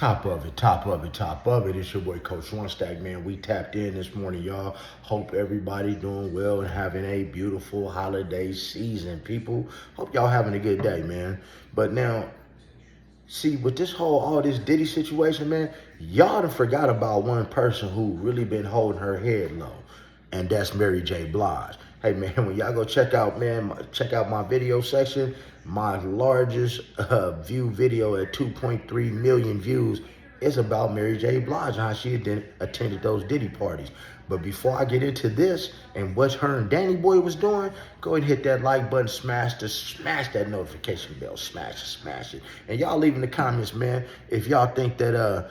Top of it, top of it, top of it. It's your boy Coach One Stack, man. We tapped in this morning, y'all. Hope everybody doing well and having a beautiful holiday season, people. Hope y'all having a good day, man. But now, see, with all this Diddy situation, man, y'all done forgot about one person who really been holding her head low, and that's Mary J Blige. Hey, man, when y'all go check out my video section, my largest view video at 2.3 million views is about Mary J Blige and how she attended those Diddy parties. But before I get into this and what her and Danny Boy was doing, go ahead and hit that like button, smash that notification bell, smash it. And y'all leave in the comments, man, if y'all think that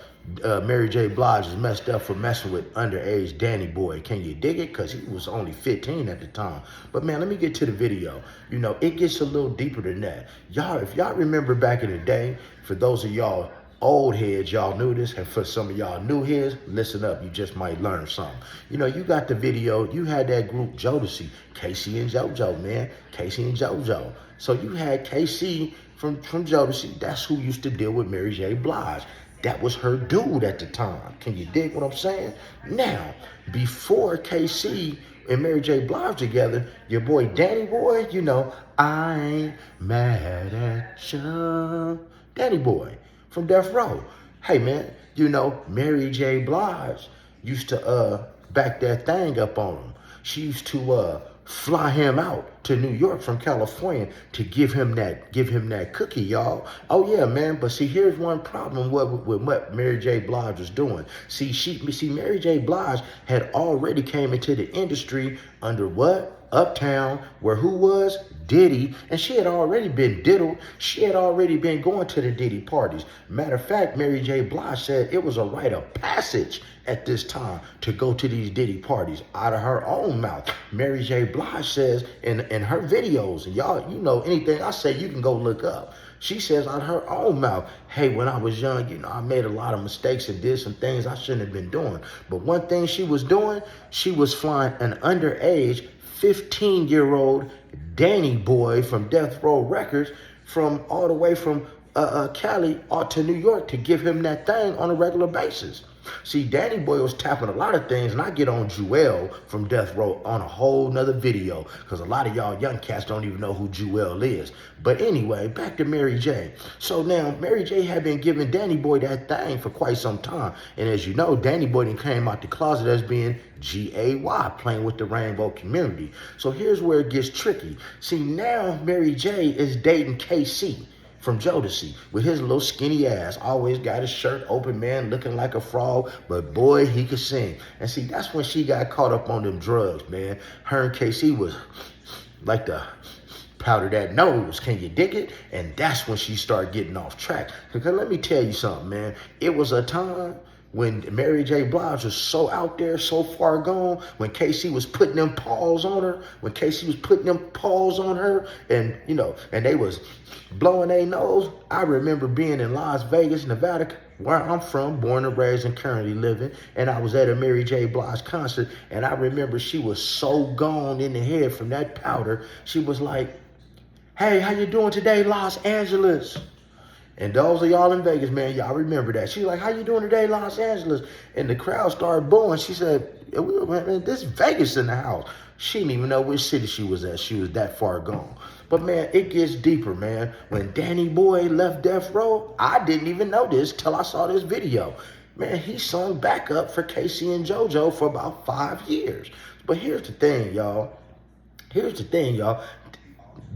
Mary J Blige is messed up for messing with underage Danny Boy. Can you dig it? Because he was only 15 at the time. But man, let me get to the video. You know, it gets a little deeper than that. Y'all, if y'all remember back in the day, for those of y'all old heads, y'all knew this, and for some of y'all new heads, listen up, you just might learn something. You know, you got the video, you had that group Jodeci, KC and JoJo, man, KC and JoJo. So you had KC from Jodeci, that's who used to deal with Mary J Blige. That was her dude at the time. Can you dig what I'm saying? Now, before KC and Mary J Blige together, your boy Danny Boy, you know, I ain't mad at you. Danny Boy from Death Row. Hey, man, you know, Mary J Blige used to back that thing up on him. She used to fly him out to New York from California to give him that cookie, y'all. Oh yeah, man. But see, here's one problem with what Mary J Blige was doing. See, Mary J Blige had already came into the industry under what? Uptown, where who was? Diddy, and she had already been diddled. She had already been going to the Diddy parties. Matter of fact, Mary J Blige said it was a rite of passage at this time to go to these Diddy parties out of her own mouth. Mary J Blige says in her videos, and y'all, you know, anything I say, you can go look up. She says out of her own mouth, hey, when I was young, you know, I made a lot of mistakes and did some things I shouldn't have been doing. But one thing she was doing, she was flying an underage 15-year-old Danny Boy from Death Row Records from all the way from Cali out to New York to give him that thing on a regular basis. See, Danny Boy was tapping a lot of things, and I get on Jewel from Death Row on a whole nother video, because a lot of y'all young cats don't even know who Jewel is. But anyway, back to Mary J. So now, Mary J had been giving Danny Boy that thing for quite some time. And as you know, Danny Boy then came out the closet as being G-A-Y, playing with the rainbow community. So here's where it gets tricky. See, now Mary J is dating KC from Jodeci with his little skinny ass. Always got his shirt open, man, looking like a frog, but boy, he could sing. And see, that's when she got caught up on them drugs, man. Her and KC was like the powder that nose, can you dig it? And that's when she started getting off track. Because let me tell you something, man. It was a time when Mary J Blige was so out there, so far gone, when KC was putting them paws on her, and, you know, and they was blowing their nose. I remember being in Las Vegas, Nevada, where I'm from, born and raised and currently living, and I was at a Mary J Blige concert, and I remember she was so gone in the head from that powder. She was like, hey, how you doing today, Los Angeles? And those of y'all in Vegas, man, y'all remember that. She's like, how you doing today, Los Angeles? And the crowd started booing. She said, man, this Vegas in the house. She didn't even know which city she was at. She was that far gone. But, man, it gets deeper, man. When Danny Boy left Death Row, I didn't even know this till I saw this video. Man, he sung backup for KC and JoJo for about 5 years. But here's the thing, y'all.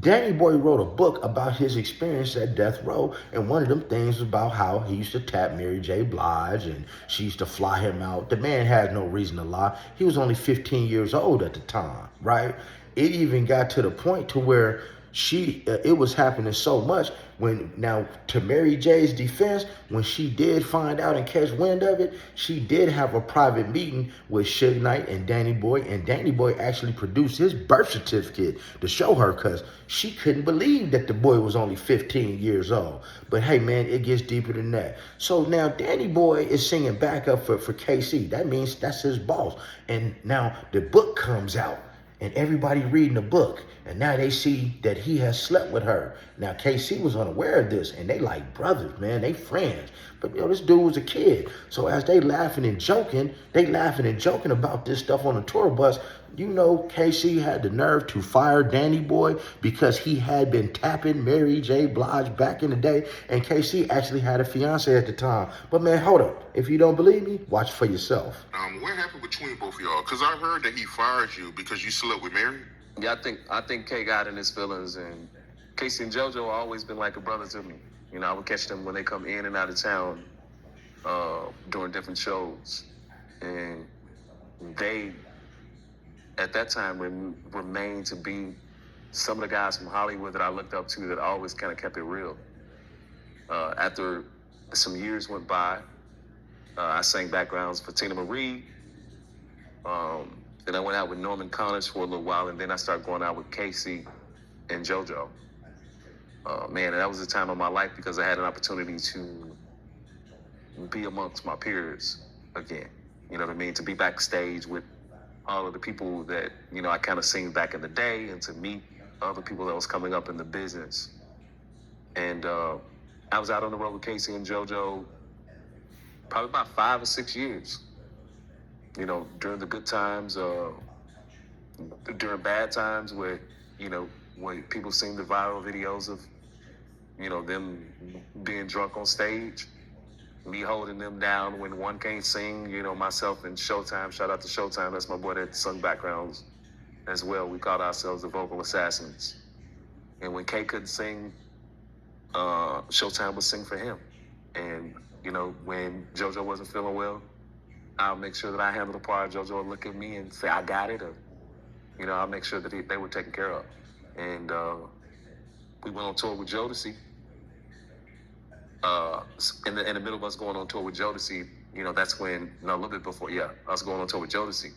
Danny Boy wrote a book about his experience at Death Row, and one of them things was about how he used to tap Mary J Blige, and she used to fly him out. The man had no reason to lie. He was only 15 years old at the time, right? It even got to the point to where it was happening so much now to Mary J's defense, when she did find out and catch wind of it, she did have a private meeting with Suge Knight and Danny Boy, and Danny Boy actually produced his birth certificate to show her, because she couldn't believe that the boy was only 15 years old. But hey, man, it gets deeper than that. So now Danny Boy is singing backup for KC. That means that's his boss. And now the book comes out, and everybody reading the book, and now they see that he has slept with her. Now, KC was unaware of this, and they like brothers, man. They friends. But, this dude was a kid. So as they laughing and joking about this stuff on the tour bus, KC had the nerve to fire Danny Boy because he had been tapping Mary J Blige back in the day, and KC actually had a fiance at the time. But man, hold up. If you don't believe me, watch for yourself. What happened between both of y'all? Because I heard that he fired you because you slept with Mary. Yeah, I think K got in his feelings, and KC and JoJo always been like a brother to me. I would catch them when they come in and out of town during different shows, and they at that time remained to be some of the guys from Hollywood that I looked up to that always kind of kept it real. After some years went by, I sang backgrounds for Tina Marie. Then I went out with Norman Connors for a little while, and then I started going out with KC and JoJo. Man, that was a time of my life because I had an opportunity to be amongst my peers again. You know what I mean? To be backstage with all of the people that, I kind of seen back in the day, and to meet other people that was coming up in the business. And I was out on the road with KC and JoJo probably about 5 or 6 years. During the good times, during bad times where, when people seen the viral videos of, them being drunk on stage, me holding them down when one can't sing, myself and Showtime, shout out to Showtime, that's my boy that sung backgrounds as well. We called ourselves the Vocal Assassins. And when K couldn't sing, Showtime would sing for him. And, when JoJo wasn't feeling well, I'll make sure that I handle the part. JoJo would look at me and say, I got it. Or, I'll make sure that they were taken care of. And we went on tour with Jodeci. In the middle of us going on tour with Jodeci, that's when, a little bit before, us going on tour with Jodeci,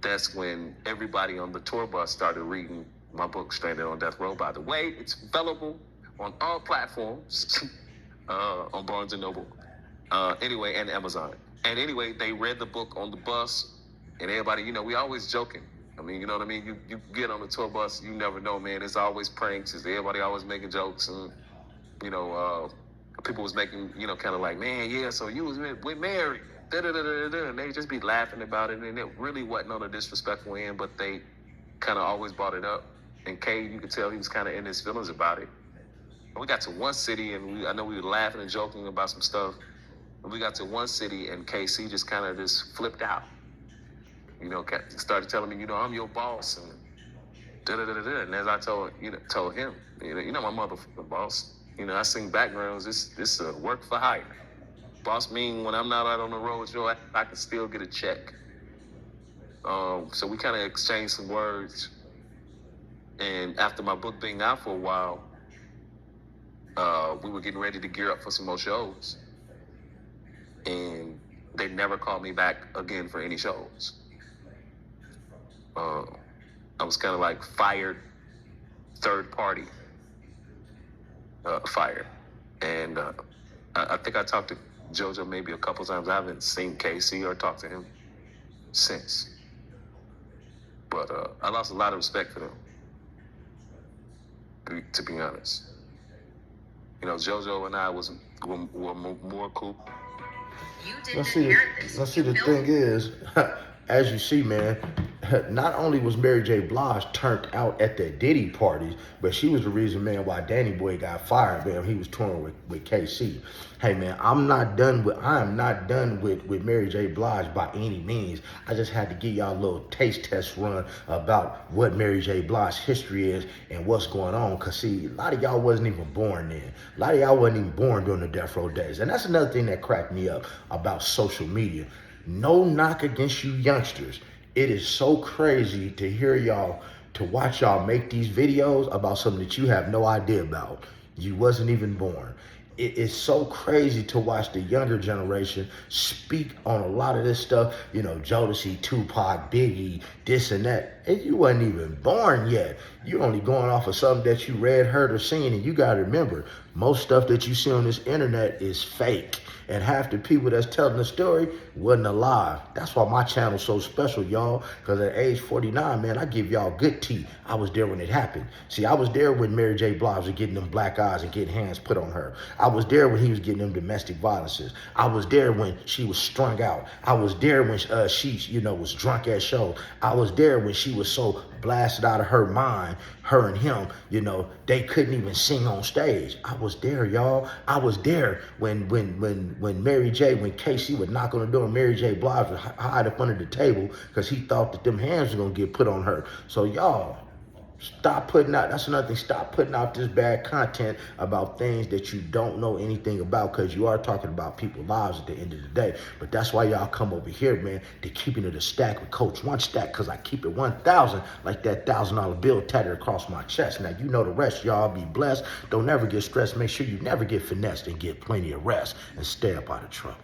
that's when everybody on the tour bus started reading my book, Stranded on Death Row. By the way, it's available on all platforms, on Barnes & Noble, anyway, and Amazon. And anyway, they read the book on the bus, and everybody, we always joking. I mean, you know what I mean? You get on the tour bus, you never know, man. It's always pranks. Everybody always making jokes, and, people was making, kind of like, man, yeah, so you was with Mary, da-da-da-da-da, and they just be laughing about it, and it really wasn't on a disrespectful end, but they kind of always brought it up. And Kay, you could tell he was kind of in his feelings about it. And we got to one city, and I know we were laughing and joking about some stuff. And we got to one city, and KC just kind of just flipped out. Started telling me, I'm your boss, and da-da-da-da-da. And as I told him, my motherfucking boss. I sing backgrounds. This work for hire. Boss mean when I'm not out on the road, I can still get a check. So we kind of exchanged some words. And after my book being out for a while, we were getting ready to gear up for some more shows. And they never called me back again for any shows. I was kind of like fired, third party. Fired. And I think I talked to JoJo maybe a couple times. I haven't seen KC or talked to him since. But I lost a lot of respect for them, to be honest. JoJo and I were more cool. Let's see, the thing is, as you see, man, not only was Mary J Blige turned out at the Diddy Parties, but she was the reason, man, why Danny Boy got fired, man. He was touring with KC. Hey, man, I am not done with Mary J Blige by any means. I just had to give y'all a little taste test run about what Mary J Blige's history is and what's going on. Because, see, a lot of y'all wasn't even born then. A lot of y'all wasn't even born during the Death Row days. And that's another thing that cracked me up about social media. No knock against you youngsters. It is so crazy to hear y'all, to watch y'all make these videos about something that you have no idea about. You wasn't even born. It is so crazy to watch the younger generation speak on a lot of this stuff. Jodeci, Tupac, Biggie, this and that. And you wasn't even born yet. You're only going off of something that you read, heard, or seen. And you got to remember, Most stuff that you see on this internet is fake. And half the people that's telling the story wasn't alive. That's why my channel's so special, y'all. Because at age 49, man, I give y'all good tea. I was there when it happened. See, I was there when Mary J Blige was getting them black eyes and getting hands put on her. I was there when he was getting them domestic violences. I was there when she was strung out. I was there when she, you know, was drunk at shows. I was there when she was so blasted out of her mind, her and him, you know, they couldn't even sing on stage. I was there, y'all. I was there when Mary J, when KC would knock on the door and Mary J Blige would hide up under the table because he thought that them hands were gonna get put on her. So y'all, stop putting out, that's another thing, stop putting out this bad content about things that you don't know anything about, because you are talking about people's lives at the end of the day. But that's why y'all come over here, man, to keeping it a stack with Coach One Stack, because I keep it 1,000 like that $1,000 bill tatted across my chest. Now, you know the rest. Y'all be blessed. Don't ever get stressed. Make sure you never get finessed, and get plenty of rest, and stay up out of trouble.